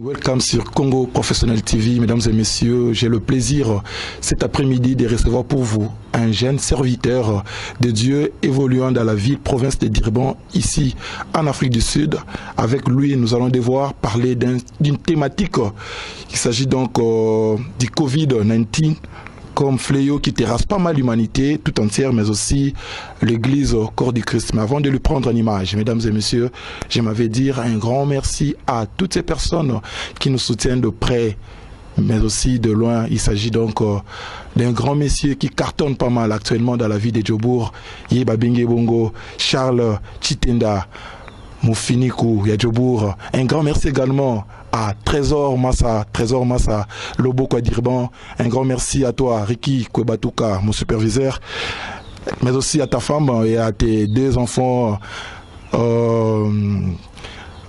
Welcome sur Congo Professionnel TV. Mesdames et messieurs, j'ai le plaisir cet après-midi de recevoir pour vous un jeune serviteur de Dieu évoluant dans la ville province de Durban, ici en Afrique du Sud. Avec lui, nous allons devoir parler d'une thématique. Il s'agit donc du Covid-19 comme fléau qui terrasse pas mal l'humanité tout entière, mais aussi l'Église au corps du Christ. Mais avant de lui prendre en image, mesdames et messieurs, j'aimerais dire un grand merci à toutes ces personnes qui nous soutiennent de près, mais aussi de loin. Il s'agit donc d'un grand monsieur qui cartonne pas mal actuellement dans la vie de Djobour, Yeba Bingue Bongo, Charles Chitenda, Moufinikou, Yadjobour. Un grand merci également à Trésor Massa, Lobo Kwadirban. Un grand merci à toi, Ricky Kwebatuka, mon superviseur, mais aussi à ta femme et à tes deux enfants,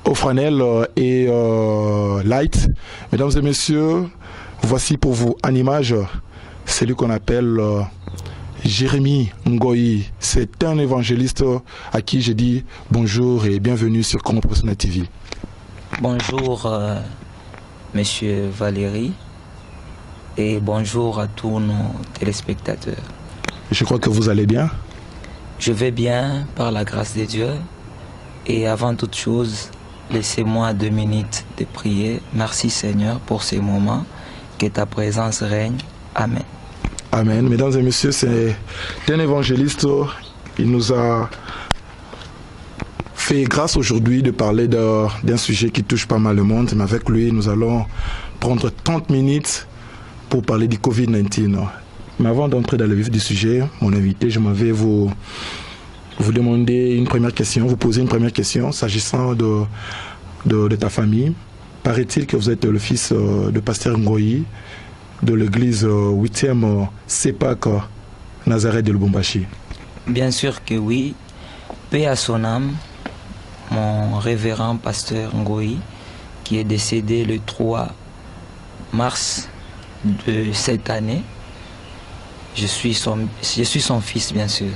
Ofranel et Light. Mesdames et messieurs, voici pour vous en image celui qu'on appelle Jérémy Ngoyi. C'est un évangéliste à qui je dis bonjour et bienvenue sur Congo Professionnel TV. Bonjour, Monsieur Valéry, et bonjour à tous nos téléspectateurs. Je crois que vous allez bien. Je vais bien, par la grâce de Dieu, et avant toute chose, laissez-moi 2 minutes de prier. Merci Seigneur pour ces moments, que ta présence règne. Amen. Amen. Mesdames et messieurs, c'est un évangéliste. Il nous a fait grâce aujourd'hui de parler d'un sujet qui touche pas mal le monde. Mais avec lui, nous allons prendre 30 minutes pour parler du Covid-19. Mais avant d'entrer dans le vif du sujet, mon invité, je m'en vais vous demander une première question, vous poser une première question s'agissant de ta famille. Paraît-il que vous êtes le fils de pasteur Ngoyi de l'église 8e CEPAC Nazareth de Lubumbashi? Bien sûr que oui. Paix à son âme, mon révérend pasteur Ngoyi, qui est décédé le 3 mars de cette année. Je suis son fils, bien sûr.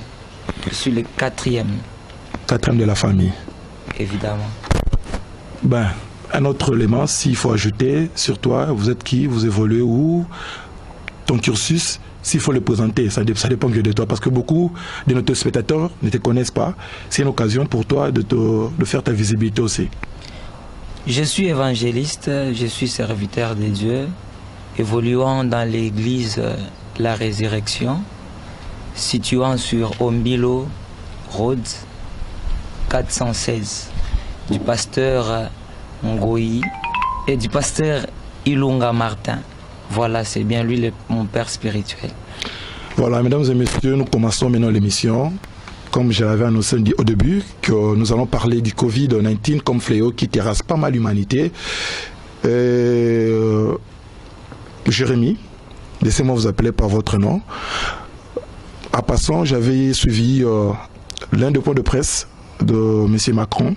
Je suis le 4e. 4e de la famille. Évidemment. Ben, un autre élément, s'il faut ajouter sur toi, vous êtes qui, vous évoluez où, ton cursus, s'il faut le présenter, ça dépend que de toi, parce que beaucoup de nos spectateurs ne te connaissent pas. C'est une occasion pour toi de faire ta visibilité aussi. Je suis évangéliste, je suis serviteur de Dieu, évoluant dans l'église La Résurrection, situant sur Ombilo Road 416, du pasteur Ngoyi et du pasteur Ilunga Martin. Voilà, c'est bien lui mon père spirituel. Voilà, mesdames et messieurs, nous commençons maintenant l'émission. Comme je l'avais annoncé au début, que nous allons parler du Covid-19 comme fléau qui terrasse pas mal l'humanité. Jérémy, laissez-moi vous appeler par votre nom. En passant, j'avais suivi l'un des points de presse de M. Macron.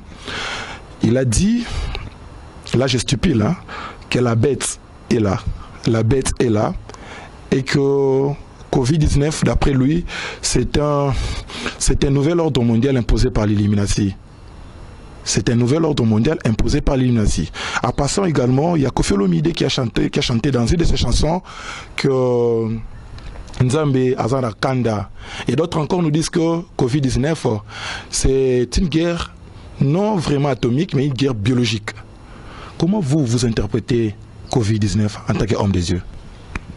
Il a dit, là je stupide, hein, que la bête est là. La bête est là et que Covid-19, d'après lui, c'est un nouvel ordre mondial imposé par l'Illuminati. C'est un nouvel ordre mondial imposé par l'Illuminati. En passant également, il y a Koffi Olomide qui a chanté dans une de ses chansons que Nzambe Azara Kanda. Et d'autres encore nous disent que Covid-19, c'est une guerre non vraiment atomique, mais une guerre biologique. Comment vous interprétez Covid-19 en tant qu'homme des dieux?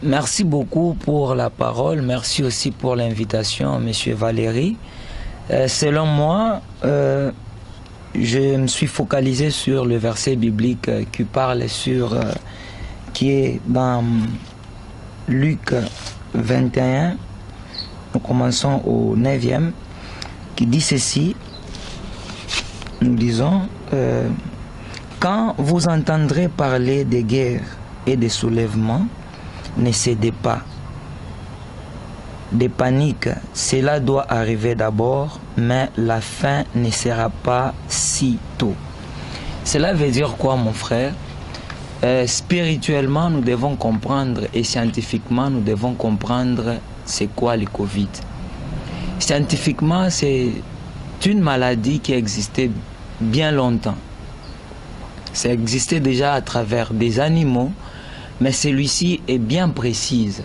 Merci beaucoup pour la parole. Merci aussi pour l'invitation, Monsieur Valéry. Selon moi, je me suis focalisé sur le verset biblique qui parle qui est dans Luc 21. Nous commençons au 9e, qui dit ceci. Nous disons, quand vous entendrez parler de guerre et de soulèvement, ne cédez pas. Des paniques, cela doit arriver d'abord, mais la fin ne sera pas si tôt. Cela veut dire quoi, mon frère? Spirituellement, nous devons comprendre et scientifiquement, nous devons comprendre c'est quoi le Covid. Scientifiquement, c'est une maladie qui existait bien longtemps. Ça existait déjà à travers des animaux, mais celui-ci est bien précise.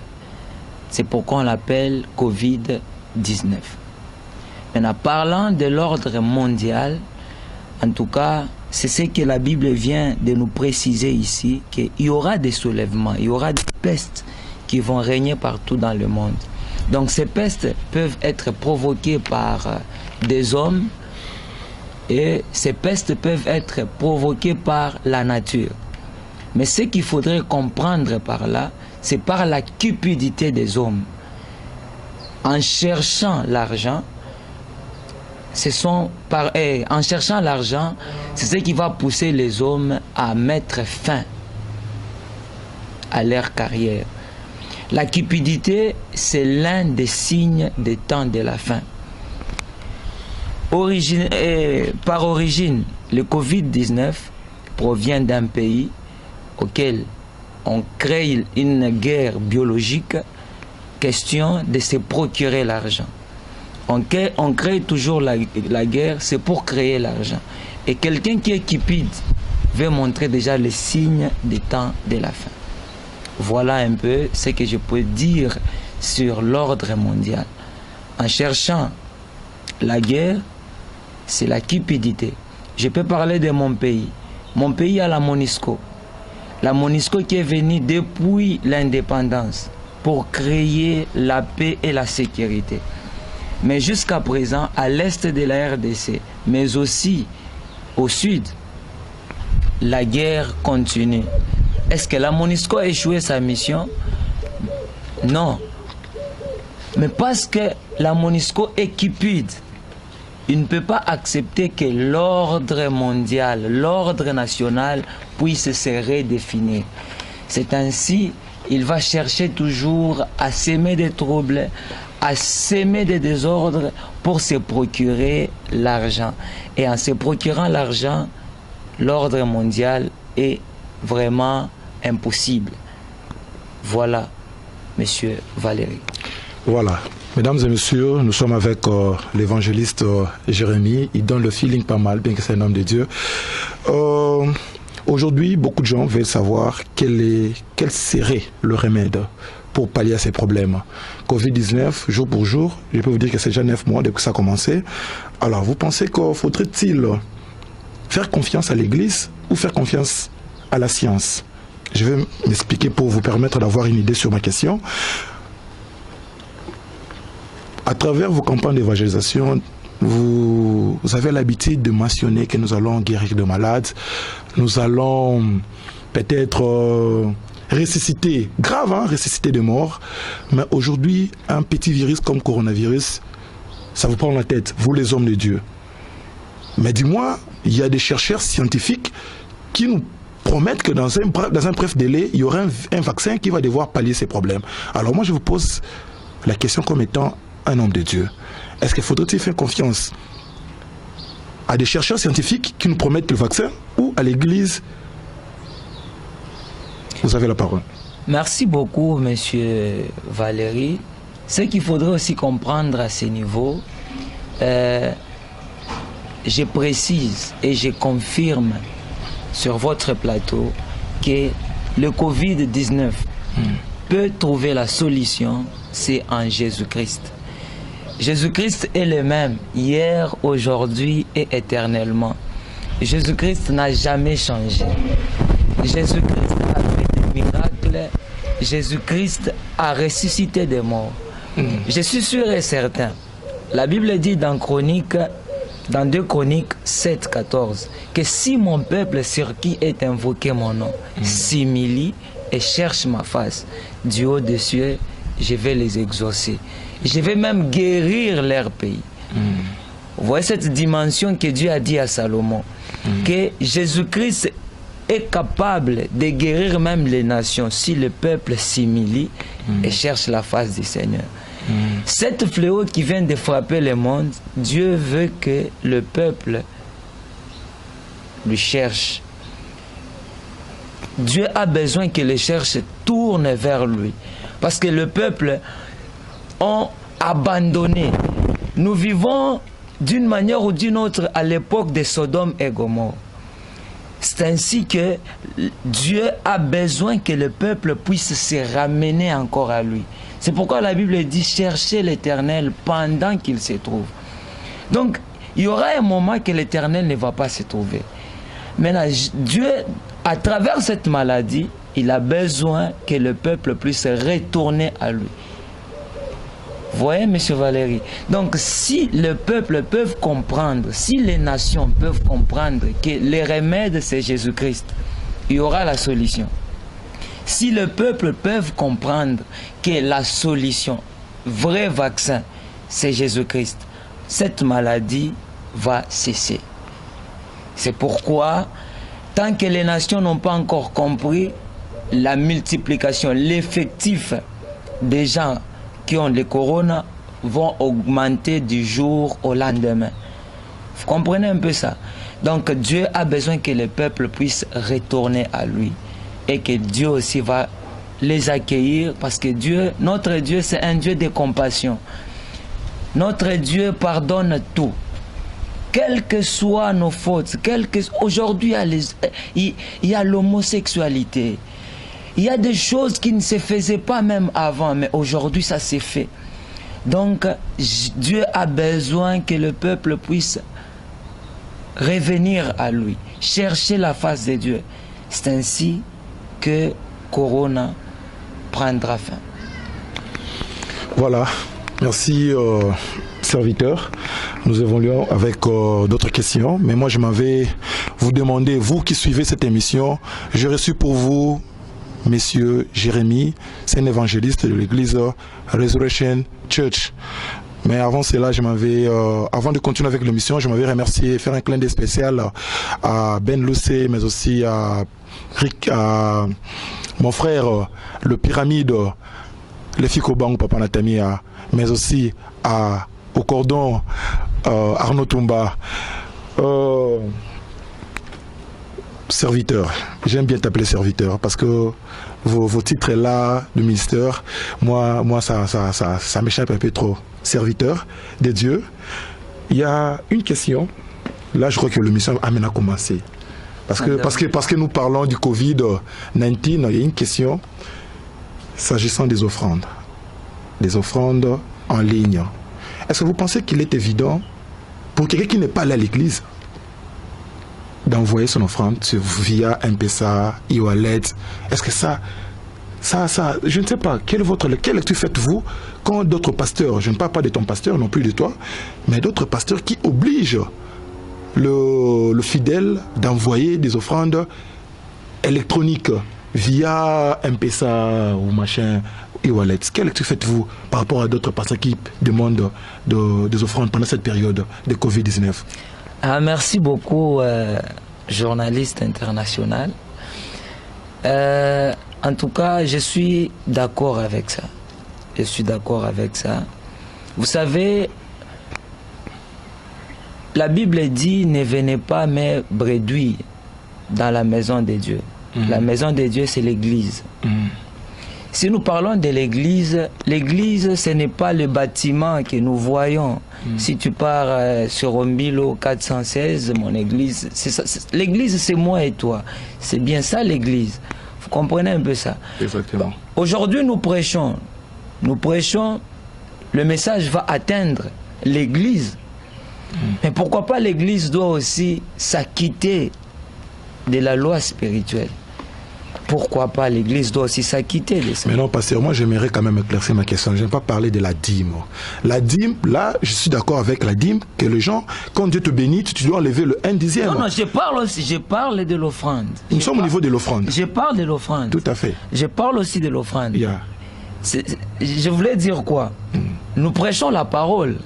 C'est pourquoi on l'appelle Covid-19. Maintenant, parlant de l'ordre mondial, en tout cas, c'est ce que la Bible vient de nous préciser ici, qu'il y aura des soulèvements, il y aura des pestes qui vont régner partout dans le monde. Donc ces pestes peuvent être provoquées par des hommes et ces pestes peuvent être provoquées par la nature. Mais ce qu'il faudrait comprendre par là, c'est par la cupidité des hommes. En cherchant l'argent, en cherchant l'argent, c'est ce qui va pousser les hommes à mettre fin à leur carrière. La cupidité, c'est l'un des signes des temps de la fin. Par origine, le Covid-19 provient d'un pays auquel on crée une guerre biologique, question de se procurer l'argent. On crée toujours la guerre, c'est pour créer l'argent. Et quelqu'un qui est cupide veut montrer déjà les signes des temps de la fin. Voilà un peu ce que je peux dire sur l'ordre mondial. En cherchant la guerre, c'est la cupidité. Je peux parler de mon pays. Mon pays a la MONUSCO. La MONUSCO qui est venue depuis l'indépendance pour créer la paix et la sécurité. Mais jusqu'à présent, à l'est de la RDC, mais aussi au sud, la guerre continue. Est-ce que la MONUSCO a échoué sa mission? Non. Mais parce que la MONUSCO est cupide, il ne peut pas accepter que l'ordre mondial, l'ordre national puisse se redéfinir. C'est ainsi, il va chercher toujours à s'aimer des troubles, à s'aimer des désordres pour se procurer l'argent. Et en se procurant l'argent, l'ordre mondial est vraiment impossible. Voilà, monsieur Valérie. Voilà. Mesdames et messieurs, nous sommes avec l'évangéliste Jérémie. Il donne le feeling pas mal, bien que c'est un homme de Dieu. Aujourd'hui, beaucoup de gens veulent savoir quel serait le remède pour pallier à ces problèmes. Covid-19, jour pour jour, je peux vous dire que c'est déjà 9 mois depuis que ça a commencé. Alors, vous pensez qu'il faudrait-il faire confiance à l'Église ou faire confiance à la science? Je vais m'expliquer pour vous permettre d'avoir une idée sur ma question. À travers vos campagnes d'évangélisation, vous avez l'habitude de mentionner que nous allons guérir de malades, nous allons peut-être ressusciter, grave, hein, ressusciter des morts. Mais aujourd'hui, un petit virus comme coronavirus, ça vous prend la tête, vous les hommes de Dieu. Mais dis-moi, il y a des chercheurs scientifiques qui nous promettent que dans un bref délai, il y aura un vaccin qui va devoir pallier ces problèmes. Alors moi, je vous pose la question comme étant un homme de Dieu. Est-ce qu'il faudrait-il faire confiance à des chercheurs scientifiques qui nous promettent le vaccin ou à l'Église? Vous avez la parole. Merci beaucoup, monsieur Valérie. Ce qu'il faudrait aussi comprendre à ce niveau, je précise et je confirme sur votre plateau que le Covid-19 peut trouver la solution, c'est en Jésus-Christ. Jésus-Christ est le même hier, aujourd'hui et éternellement. Jésus-Christ n'a jamais changé. Jésus-Christ a fait des miracles. Jésus-Christ a ressuscité des morts. Je suis sûr et certain. La Bible dit dans 2 Chroniques 7, 14, que si mon peuple sur qui est invoqué mon nom s'humilie et cherche ma face, du haut des cieux, je vais les exaucer. Je vais même guérir leur pays. Vous voyez cette dimension que Dieu a dit à Salomon, que Jésus-Christ est capable de guérir même les nations si le peuple s'humilie et cherche la face du Seigneur. Cette fléau qui vient de frapper le monde, Dieu veut que le peuple lui cherche. Dieu a besoin que les cherches tournent vers lui. Parce que le peuple ont abandonné. Nous vivons d'une manière ou d'une autre à l'époque de Sodome et Gomorrhe. C'est ainsi que Dieu a besoin que le peuple puisse se ramener encore à lui. C'est pourquoi la Bible dit cherchez l'Éternel pendant qu'il se trouve. Donc, il y aura un moment que l'Éternel ne va pas se trouver. Maintenant, Dieu, à travers cette maladie, il a besoin que le peuple puisse retourner à lui. Vous voyez, M. Valéry? Donc, si le peuple peut comprendre, si les nations peuvent comprendre que le remède, c'est Jésus-Christ, il y aura la solution. Si le peuple peut comprendre que la solution, vrai vaccin, c'est Jésus-Christ, cette maladie va cesser. C'est pourquoi, tant que les nations n'ont pas encore compris la multiplication, l'effectif des gens qui ont le corona vont augmenter du jour au lendemain. Vous comprenez un peu ça? Donc Dieu a besoin que le peuple puisse retourner à lui et que Dieu aussi va les accueillir parce que Dieu, notre Dieu, c'est un Dieu de compassion. Notre Dieu pardonne tout. Quelles que soient nos fautes, aujourd'hui il y a l'homosexualité. Il y a des choses qui ne se faisaient pas même avant, mais aujourd'hui ça s'est fait. Donc Dieu a besoin que le peuple puisse revenir à lui, chercher la face de Dieu. C'est ainsi que Corona prendra fin. Voilà, merci serviteur. Nous évoluons avec d'autres questions, mais moi je m'en vais vous demander, vous qui suivez cette émission, j'ai reçu pour vous Monsieur Jérémy, c'est un évangéliste de l'église Resurrection Church. Mais avant cela, je m'avais, avant de continuer avec l'émission, je m'avais remercié, faire un clin d'œil spécial à Ben Lucé, mais aussi à Rick, à mon frère, le Pyramide, le Fikobang, Papa Natamia, mais aussi au cordon, Arnaud Toumba. Serviteur, j'aime bien t'appeler serviteur parce que vos titres là de ministère, moi ça m'échappe un peu trop. Serviteur de Dieu. Il y a une question. Là, je crois que l'émission a maintenant commencé. Parce que nous parlons du Covid-19, il y a une question s'agissant des offrandes. Des offrandes en ligne. Est-ce que vous pensez qu'il est évident pour quelqu'un qui n'est pas allé à l'église d'envoyer son offrande via M-Pesa, e-wallet? Est-ce que ça, je ne sais pas, quelle lecture faites-vous quand d'autres pasteurs, je ne parle pas de ton pasteur non plus de toi, mais d'autres pasteurs qui obligent le fidèle d'envoyer des offrandes électroniques via M-Pesa ou machin, e-wallet? Quelle lecture faites-vous par rapport à d'autres pasteurs qui demandent des offrandes pendant cette période de Covid-19? Merci beaucoup, journaliste international. En tout cas, je suis d'accord avec ça. Je suis d'accord avec ça. Vous savez, la Bible dit « Ne venez pas me bredouilles dans la maison de Dieu ». La maison de Dieu, c'est l'église. Si nous parlons de l'église, l'église, ce n'est pas le bâtiment que nous voyons. Si tu pars sur Ombilo 416, mon église, l'église, c'est moi et toi. C'est bien ça l'église. Vous comprenez un peu ça? Exactement. Aujourd'hui, nous prêchons, le message va atteindre l'église. Mais pourquoi pas l'église doit aussi s'acquitter de la loi spirituelle? Pourquoi pas l'église doit aussi s'acquitter de ça? Mais non, pasteur, moi j'aimerais quand même éclaircir ma question. Je n'aime pas parler de la dîme. La dîme, là, je suis d'accord avec la dîme, que les gens, quand Dieu te bénit, tu dois enlever le 1/10. Non, je parle aussi, je parle de l'offrande. Nous sommes au niveau de l'offrande. Je parle de l'offrande. Tout à fait. Je parle aussi de l'offrande. Yeah. Je voulais dire quoi? Nous prêchons la parole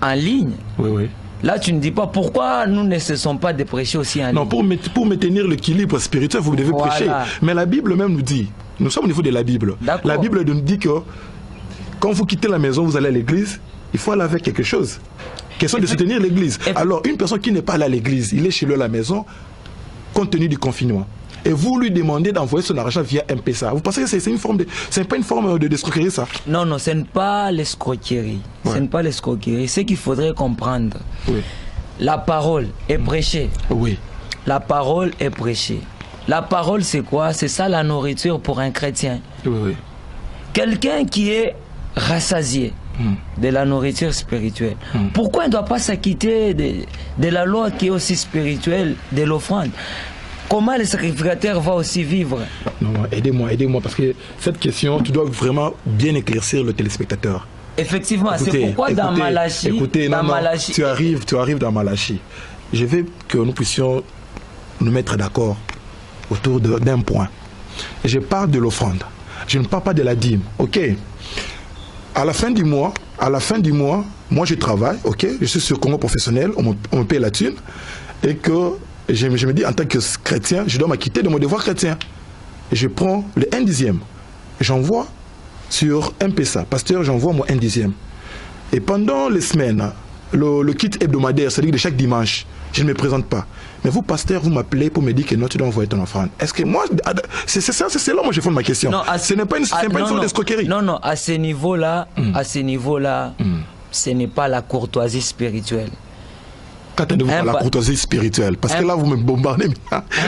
en ligne. Oui. Là, tu ne dis pas pourquoi nous ne cessons pas de prêcher aussi en ligne. Non, pour maintenir l'équilibre spirituel, vous devez prêcher. Mais la Bible même nous dit, nous sommes au niveau de la Bible. La Bible nous dit que quand vous quittez la maison, vous allez à l'église, il faut aller avec quelque chose. Question de soutenir l'église. Alors, une personne qui n'est pas allée à l'église, il est chez lui à la maison, compte tenu du confinement. Et vous lui demandez d'envoyer son argent via M-Pesa. Vous pensez que c'est une forme de... C'est pas une forme de escroquerie, ça? Non, ce n'est pas l'escroquerie. Ce n'est pas l'escroquerie. Ce qu'il faudrait comprendre. La parole est prêchée. Oui. la parole est prêchée. La parole, c'est quoi? C'est ça la nourriture pour un chrétien. Oui. Quelqu'un qui est rassasié de la nourriture spirituelle, pourquoi il ne doit pas s'acquitter de la loi qui est aussi spirituelle, de l'offrande? Comment le sacrificateur va aussi vivre? Non, aidez-moi, parce que cette question, tu dois vraiment bien éclaircir le téléspectateur. Effectivement, c'est pourquoi dans Malachie... tu arrives dans Malachie. Je veux que nous puissions nous mettre d'accord autour d'un point. Je parle de l'offrande. Je ne parle pas de la dîme, ok? À la fin du mois, moi je travaille, ok? Je suis sur Congo professionnel, on me paye la thune, et que je me dis en tant que chrétien, je dois m'acquitter de mon devoir chrétien. Et je prends le 1/10, j'envoie sur M-Pesa, pasteur, j'envoie mon 1/10. Et pendant les semaines, le kit hebdomadaire, c'est-à-dire de chaque dimanche, je ne me présente pas. Mais vous, pasteur, vous m'appelez pour me dire que non, tu dois envoyer ton offrande. Est-ce que moi, c'est là moi je fonde ma question. Non, ce n'est pas une sorte d'escroquerie. Non, à ce niveau-là, ce n'est pas la courtoisie spirituelle. Qu'attendez-vous par la courtoisie spirituelle? Parce que là, vous me bombardez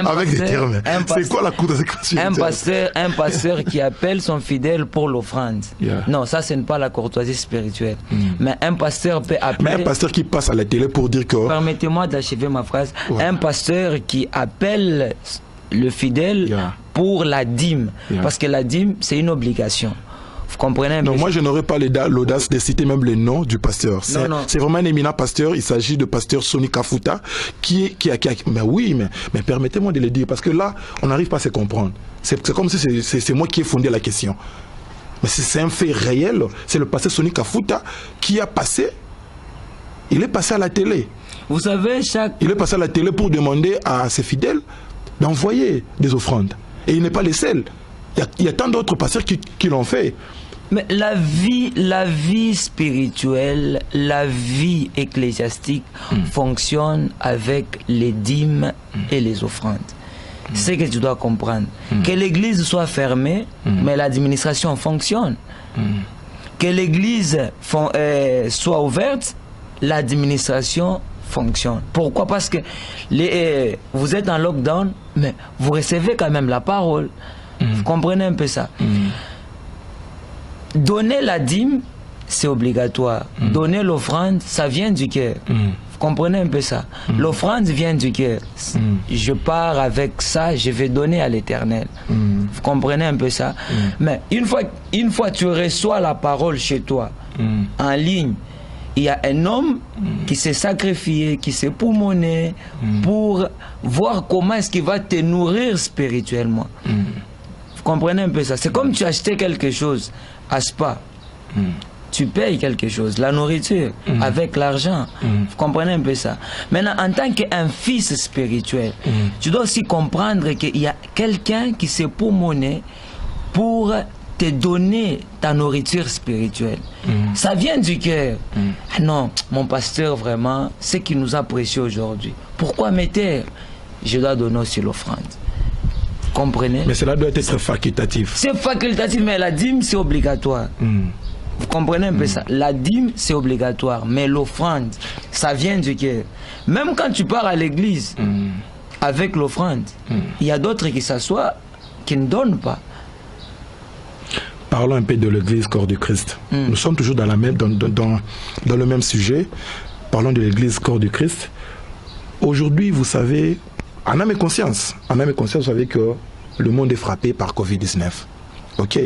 avec des termes. C'est quoi la courtoisie spirituelle? Un pasteur qui appelle son fidèle pour l'offrande. Non, ça, ce n'est pas la courtoisie spirituelle. Mais un pasteur peut appeler... Mais un pasteur qui passe à la télé pour dire que... Permettez-moi d'achever ma phrase. Un pasteur qui appelle le fidèle pour la dîme. Parce que la dîme, c'est une obligation. Vous comprenez? Non, moi je n'aurais pas l'audace de citer même le nom du pasteur. C'est vraiment un éminent pasteur. Il s'agit de pasteur Sonny Kafuta qui mais oui, mais permettez-moi de le dire parce que là, on n'arrive pas à se comprendre. C'est comme si c'est moi qui ai fondé la question. Mais c'est un fait réel. C'est le pasteur Sonny Kafuta qui a passé. Il est passé à la télé. Vous savez, il est passé à la télé pour demander à ses fidèles d'envoyer des offrandes. Et il n'est pas le seul. Il y a tant d'autres pasteurs qui l'ont fait. Mais la vie spirituelle, la vie ecclésiastique fonctionne avec les dîmes et les offrandes. C'est ce que tu dois comprendre. Que l'église soit fermée, mais l'administration fonctionne. Que l'église soit ouverte, l'administration fonctionne. Pourquoi? Parce que vous êtes en lockdown, mais vous recevez quand même la parole. Vous comprenez un peu ça? Donner la dîme, c'est obligatoire. Donner l'offrande, ça vient du cœur. Vous comprenez un peu ça? L'offrande vient du cœur. Je pars avec ça, je vais donner à l'Éternel. Vous comprenez un peu ça? Mais une fois tu reçois la parole chez toi, en ligne, il y a un homme qui s'est sacrifié, qui s'est poumonné pour voir comment est-ce qu'il va te nourrir spirituellement. Vous comprenez un peu ça? C'est comme tu achetais quelque chose à Spa. Tu payes quelque chose, la nourriture, avec l'argent. Vous comprenez un peu ça? Maintenant, en tant qu'un fils spirituel, tu dois aussi comprendre qu'il y a quelqu'un qui s'est poumonné pour te donner ta nourriture spirituelle. Ça vient du cœur. Ah non, mon pasteur, vraiment, c'est qui nous a prêché aujourd'hui. Pourquoi me taire? Je dois donner aussi l'offrande. Comprenez? Mais cela doit être facultatif. C'est facultatif, mais la dîme, c'est obligatoire. Vous comprenez un peu ça? La dîme, c'est obligatoire, mais l'offrande, ça vient du cœur. Même quand tu pars à l'église, avec l'offrande, il y a d'autres qui s'assoient, qui ne donnent pas. Parlons un peu de l'église corps du Christ. Nous sommes toujours dans le même sujet. Parlons de l'église corps du Christ. Aujourd'hui, vous savez, en âme et conscience, vous savez que le monde est frappé par Covid-19. Ok.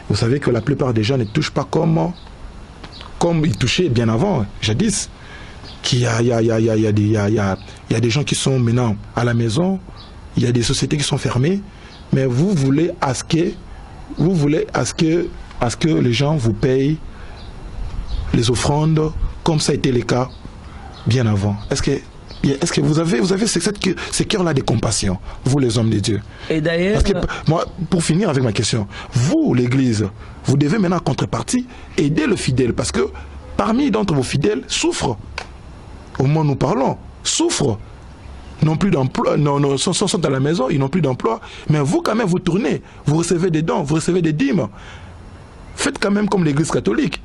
Vous savez que la plupart des gens ne touchent pas comme ils touchaient bien avant, jadis. Il y a des gens qui sont maintenant à la maison, il y a des sociétés qui sont fermées, mais vous voulez à ce que les gens vous payent les offrandes comme ça a été le cas bien avant. Est-ce que vous avez ce cœur-là de compassion, vous les hommes de Dieu? Et d'ailleurs, moi, pour finir avec ma question, vous, l'Église, vous devez maintenant en contrepartie aider le fidèle, parce que parmi d'entre vos fidèles souffrent, au moment où nous parlons, souffrent, n'ont plus d'emploi, sont à la maison, ils n'ont plus d'emploi, mais vous quand même vous tournez, vous recevez des dons, vous recevez des dîmes. Faites quand même comme l'Église catholique.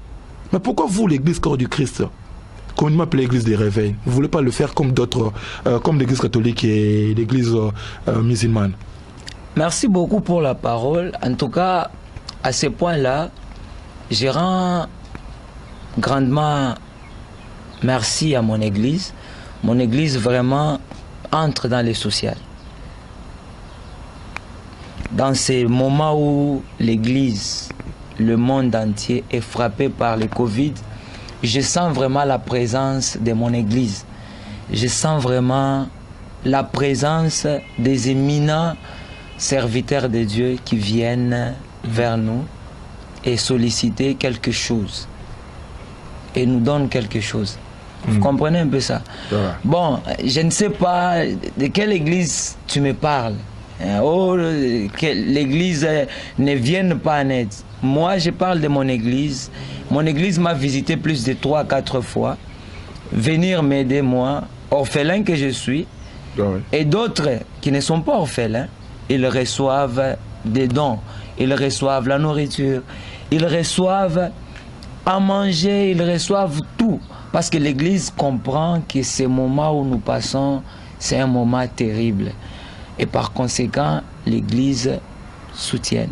Mais pourquoi vous, l'Église corps du Christ, qu'on m'appelle l'église des réveils. Vous ne voulez pas le faire comme d'autres, comme l'église catholique et l'église musulmane? Merci beaucoup pour la parole. En tout cas, à ce point-là, je rends grandement merci à mon église. Mon église vraiment entre dans les social. Dans ces moments où l'église, le monde entier est frappé par le Covid, je sens vraiment la présence de mon église. Je sens vraiment la présence des éminents serviteurs de Dieu qui viennent vers nous et solliciter quelque chose et nous donnent quelque chose. Vous comprenez un peu ça? Bon, je ne sais pas de quelle église tu me parles. Oh, que l'église ne vienne pas en aide. Moi, je parle de mon église. Mon église m'a visité plus de 3-4 fois. Venir m'aider, moi, orphelin que je suis. Et d'autres qui ne sont pas orphelins, ils reçoivent des dons. Ils reçoivent la nourriture. Ils reçoivent à manger. Ils reçoivent tout. Parce que l'église comprend que ce moment où nous passons, c'est un moment terrible. Et par conséquent, l'église soutient.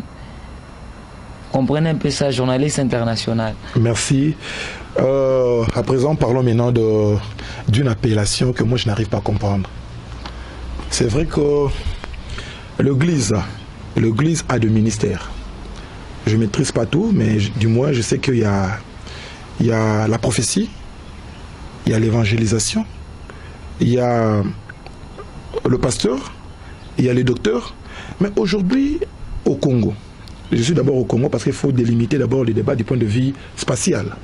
Comprenez un peu ça, journaliste international. Merci. À présent, parlons maintenant d'une appellation que moi je n'arrive pas à comprendre. C'est vrai que l'église a deux ministères. Je ne maîtrise pas tout, mais du moins je sais qu'il y a la prophétie, il y a l'évangélisation, il y a le pasteur, il y a les docteurs. Mais aujourd'hui, au Congo, je suis d'abord au Congo parce qu'il faut délimiter d'abord les débats du point de vue spatial.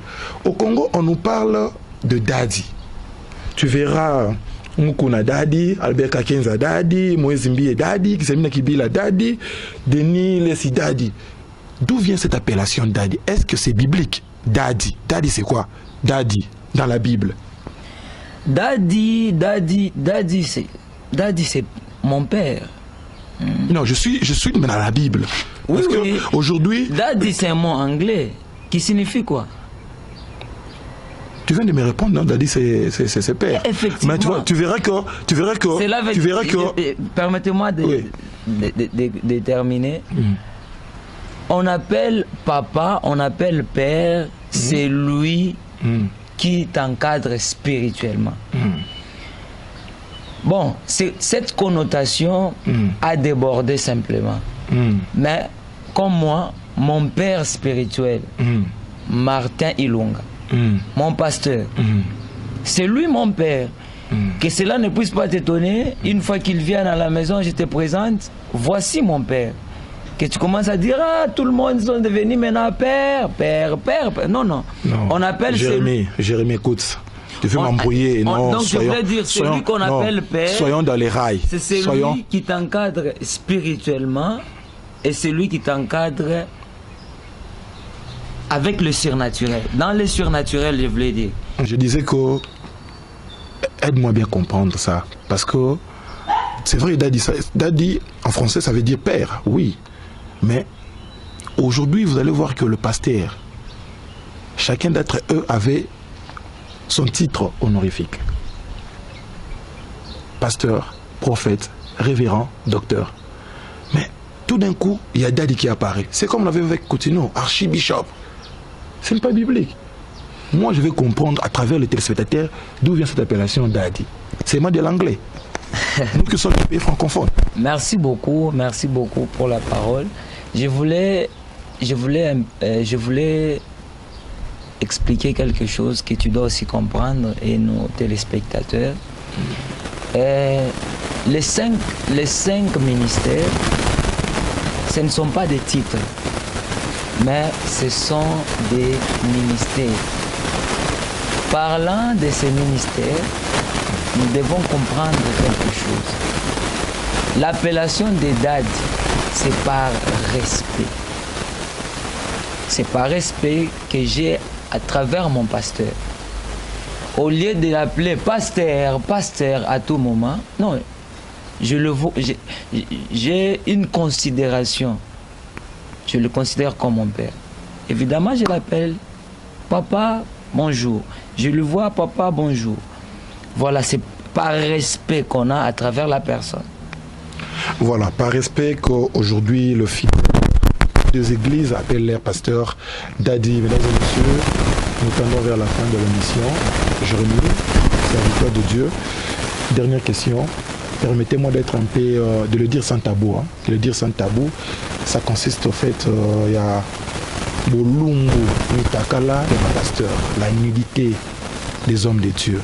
Au Congo, on nous parle de Dadi. Tu verras Mukuna Dadi, Albert Kakenza Dadi, Moïse Mbié Dadi, Kisemina Kibila Dadi, Denis Lessi Dadi. D'où vient cette appellation Dadi? Est-ce que c'est biblique? Dadi. Dadi c'est quoi? Dadi, dans la Bible. Dadi c'est mon père. Non, je suis dans la Bible. Parce oui. que aujourd'hui. Dadi c'est un mot anglais qui signifie quoi? Tu viens de me répondre, non? Dadi c'est père. Effectivement. Mais tu verras que. Permettez-moi de terminer. On appelle papa, on appelle père, c'est lui qui t'encadre spirituellement. Bon, cette connotation a débordé simplement. Mais comme moi, mon père spirituel, Martin Ilunga, mon pasteur, c'est lui mon père. Que cela ne puisse pas t'étonner, une fois qu'il vient à la maison, je te présente, voici mon père. Que tu commences à dire, ah, tout le monde sont devenus maintenant père. Non. On appelle Jérémie, écoute. Tu veux m'embrouiller, non? Donc je voulais dire, celui qu'on appelle père, soyons dans les rails. C'est celui qui t'encadre spirituellement et celui qui t'encadre avec le surnaturel. Dans le surnaturel, je voulais dire. Je disais que, aide-moi bien comprendre ça. Parce que, c'est vrai, Dadi, en français, ça veut dire père, oui. Mais, aujourd'hui, vous allez voir que le pasteur, chacun d'entre eux avait son titre honorifique. Pasteur, prophète, révérend, docteur. Mais tout d'un coup, il y a Dadi qui apparaît. C'est comme on l'avait avec Coutinho, archibishop. Ce n'est pas biblique. Moi, je vais comprendre à travers les téléspectateurs d'où vient cette appellation Dadi. C'est moi de l'anglais. Nous qui sommes des pays francophones. Merci beaucoup pour la parole. Je voulais expliquer quelque chose que tu dois aussi comprendre et nos téléspectateurs. Les cinq ministères, ce ne sont pas des titres, mais ce sont des ministères. Parlant de ces ministères, nous devons comprendre quelque chose. L'appellation des Dadi, c'est par respect. C'est par respect que j'ai à travers mon pasteur. Au lieu de l'appeler pasteur à tout moment, non, j'ai une considération. Je le considère comme mon père. Évidemment, je l'appelle papa, bonjour. Je lui vois, papa, bonjour. Voilà, c'est par respect qu'on a à travers la personne. Voilà, par respect qu'aujourd'hui le fils des églises appelle leur pasteur Daddy. Mesdames et messieurs, nous tendons vers la fin de l'émission. Jérémie, serviteur de Dieu. Dernière question. Permettez-moi d'être un peu, de le dire sans tabou. Hein. De le dire sans tabou, ça consiste au fait, il y a Bolungu, Nitakala et le pasteur, la nudité des hommes de Dieu.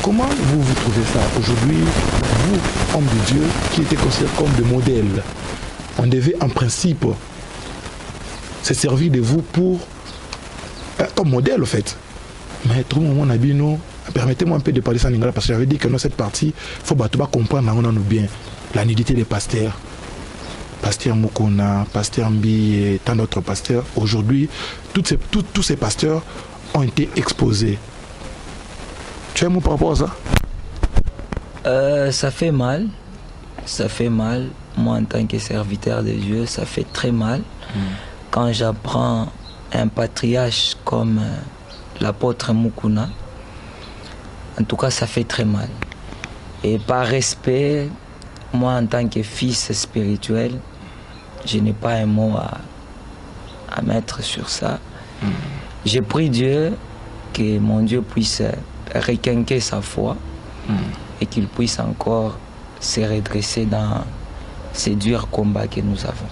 Comment vous trouvez ça aujourd'hui, vous, hommes de Dieu, qui étaient considérés comme des modèles? On devait en principe se servir de vous pour comme modèle en fait. Mais tout le monde a dit non. Permettez-moi un peu de parler sans lingala parce que j'avais dit que dans cette partie, il faut comprendre on a bien la nudité des pasteurs. Pasteur Mukuna, pasteur Mbi et tant d'autres pasteurs. Aujourd'hui, tous ces pasteurs ont été exposés. Tu as un mot par rapport à ça? Ça fait mal. Ça fait mal. Moi, en tant que serviteur de Dieu, ça fait très mal. Quand j'apprends un patriarche comme l'apôtre Mukuna, en tout cas, ça fait très mal. Et par respect, moi, en tant que fils spirituel, je n'ai pas un mot à mettre sur ça. J'ai prié Dieu que mon Dieu puisse requinquer sa foi et qu'il puisse encore se redresser dans ces durs combats que nous avons.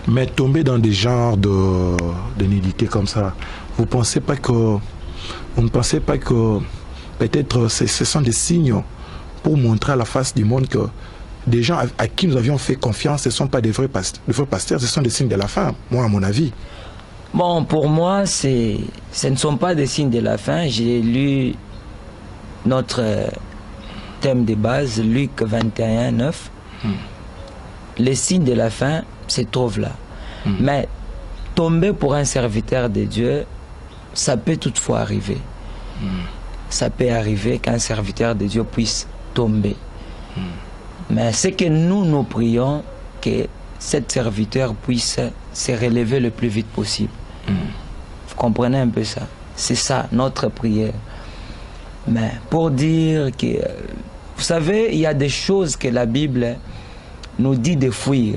Mais tomber dans des genres de nudité comme ça, vous ne pensez pas que peut-être ce sont des signes pour montrer à la face du monde que des gens à qui nous avions fait confiance, ce ne sont pas des vrais pasteurs, ce sont des signes de la fin, moi à mon avis. Bon, pour moi, ce ne sont pas des signes de la fin. J'ai lu notre thème de base, Luc 21, 9. Les signes de la fin se trouvent là. Mais tomber pour un serviteur de Dieu, ça peut toutefois arriver. Ça peut arriver qu'un serviteur de Dieu puisse tomber. Mais c'est que nous prions que cet serviteur puisse se relever le plus vite possible. Vous comprenez un peu ça? C'est ça notre prière. Mais pour dire que, vous savez, il y a des choses que la Bible nous dit de fuir.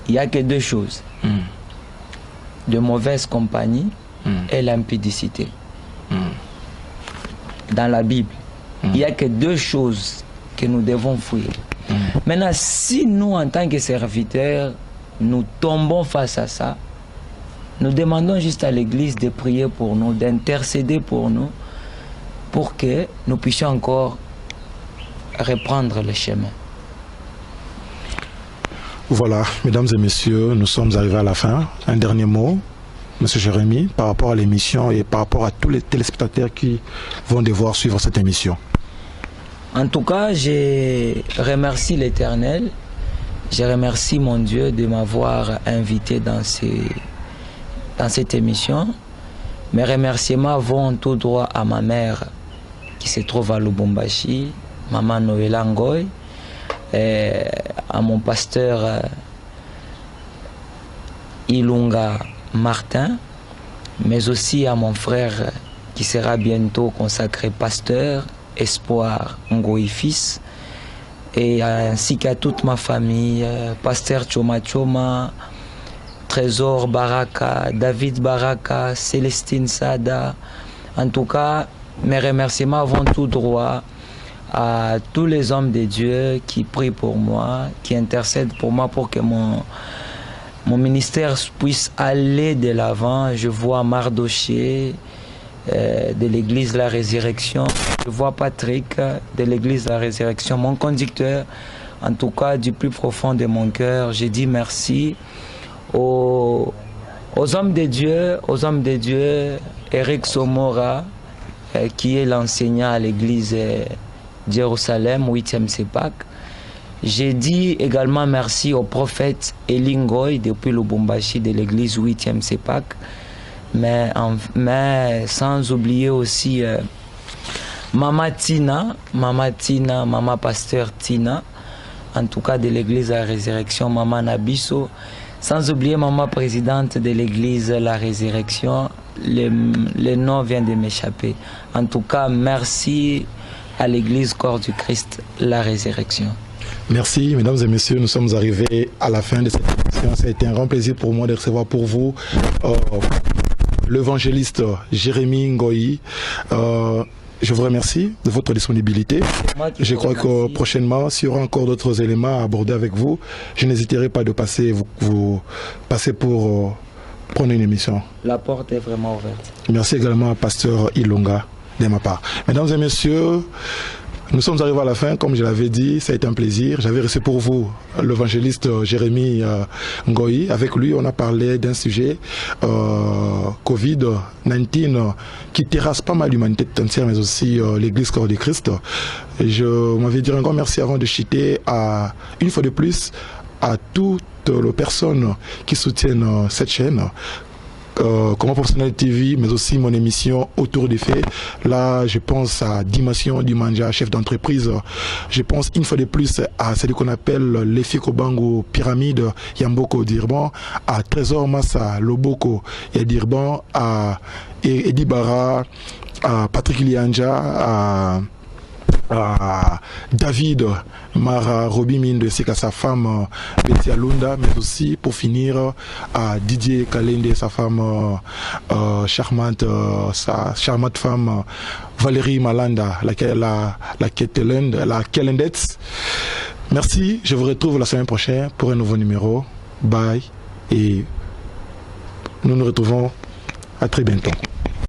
Il n'y a que deux choses. De mauvaise compagnie et l'impudicité. Dans la Bible, il n'y a que deux choses que nous devons fuir. Maintenant, si nous, en tant que serviteurs, nous tombons face à ça, nous demandons juste à l'Église de prier pour nous, d'intercéder pour nous, pour que nous puissions encore reprendre le chemin. Voilà, mesdames et messieurs, nous sommes arrivés à la fin. Un dernier mot, monsieur Jérémie, par rapport à l'émission et par rapport à tous les téléspectateurs qui vont devoir suivre cette émission. En tout cas, je remercie l'Éternel, je remercie mon Dieu de m'avoir invité dans cette émission. Mes remerciements vont tout droit à ma mère qui se trouve à Lubumbashi, maman Noëlla Ngoy, et à mon pasteur Ilunga Martin, mais aussi à mon frère qui sera bientôt consacré pasteur, Espoir Ngoy fils, et ainsi qu'à toute ma famille, pasteur Choma Choma, Trésor Baraka, David Baraka, Célestine Sada. En tout cas, mes remerciements vont tout droit à tous les hommes de Dieu qui prient pour moi, qui intercèdent pour moi pour que mon ministère puisse aller de l'avant. Je vois Mardoché de l'église La Résurrection, je vois Patrick de l'église La Résurrection, mon conducteur. En tout cas, du plus profond de mon cœur, j'ai dit merci aux hommes de Dieu, Eric Somora, qui est l'enseignant à l'église Jérusalem, 8e CEPAC. J'ai dit également merci au prophète Elingoy depuis Lubumbashi de l'église 8e CEPAC. Mais sans oublier aussi Maman Tina, Maman Pasteur Tina, en tout cas de l'église La Résurrection, Maman Nabiso, sans oublier Maman Présidente de l'église La Résurrection, le nom vient de m'échapper. En tout cas, merci à l'Église Corps du Christ, la résurrection. Merci, mesdames et messieurs, nous sommes arrivés à la fin de cette émission. Ça a été un grand plaisir pour moi de recevoir pour vous l'évangéliste Jérémy Ngoyi. Je vous remercie de votre disponibilité. Je crois que prochainement, s'il y aura encore d'autres éléments à aborder avec vous, je n'hésiterai pas de passer, vous passer pour prendre une émission. La porte est vraiment ouverte. Merci également à Pasteur Ilonga de ma part. Mesdames et messieurs, nous sommes arrivés à la fin, comme je l'avais dit, ça a été un plaisir. J'avais reçu pour vous l'évangéliste Jérémy Ngoyi. Avec lui, on a parlé d'un sujet, Covid-19, qui terrasse pas mal l'humanité tout entière, mais aussi l'Église Corps du Christ. Et je m'avais dit un grand merci avant de chuter une fois de plus, à toutes les personnes qui soutiennent cette chaîne. Comment Professionnel TV, mais aussi mon émission Autour des faits. Là, je pense à Dimension Dimanja, chef d'entreprise. Je pense une fois de plus à celui qu'on appelle l'effet Kobango Pyramide Yamboko Dirban, à Trésor Massa Loboko et Dirban, à Edi Bara, à Patrick Lianja, à David Mara Robimine de Sika, sa femme Betty Alunda, mais aussi pour finir à Didier Kalende, sa femme charmante, sa charmante femme Valérie Malanda, la Kelendetz. Merci, je vous retrouve la semaine prochaine pour un nouveau numéro. Bye et nous nous retrouvons à très bientôt.